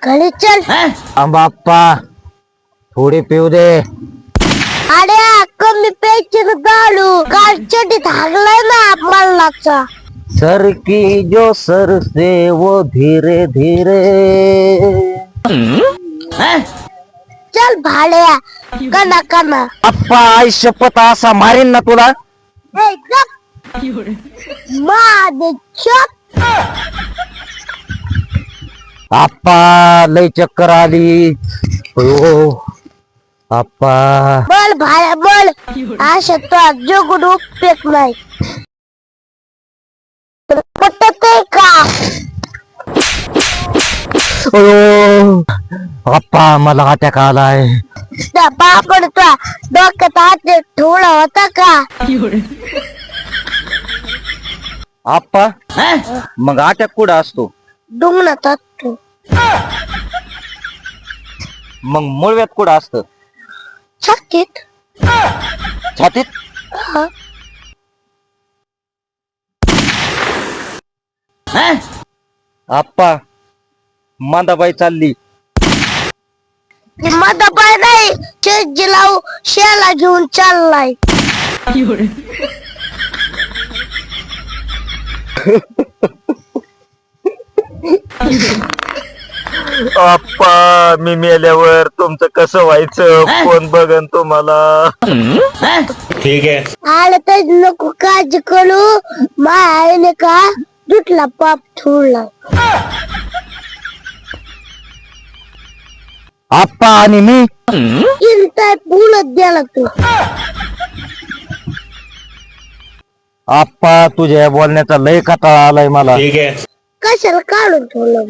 घरी चल. बाप्पा थोडी पिऊ दे. अरे कमी प्यायची गाडू काल चड्डीत हागलाय ना मल्लाचा. सर की जो सर से वो धीरे धीरे. चल भाड्या कना कना. आप्पा आई शपथ असा मारीन ना तुला. माझे चक. आप्पा लय चक्कर आली. हो आप्पा. बोल भाड्या बोल. अशा तो जोगुड उपयोग नाही. पटत का? आप्पा मला अटॅक आलाय. त्या बापड तुला डोक्यात हात ठेवला होता का? आप्पा मग अटॅक कुठं असतो? डुंगणात असतो. मग मुळव्यात कुठं असतं? छातीत. छातीत. हा. आप्पा मांदाबाई चालली. माझा पाय नाही चेजी लावू शेला घेऊन चाललाय. आप्पा मी मेल्यावर तुमचं कसं व्हायचं? कोण बघन तुम्हाला? ठीक आहे. आलं तर नको काळजी करू. माय आईने का दुटला पाप ठेवला. आप्पा आणि मी इंटाय बोलत द्याला तू. आप्पा तुझ्या बोलण्याचा लय कटाळा आलाय मला. ठीक आहे. कशाला काढून ठेवलं.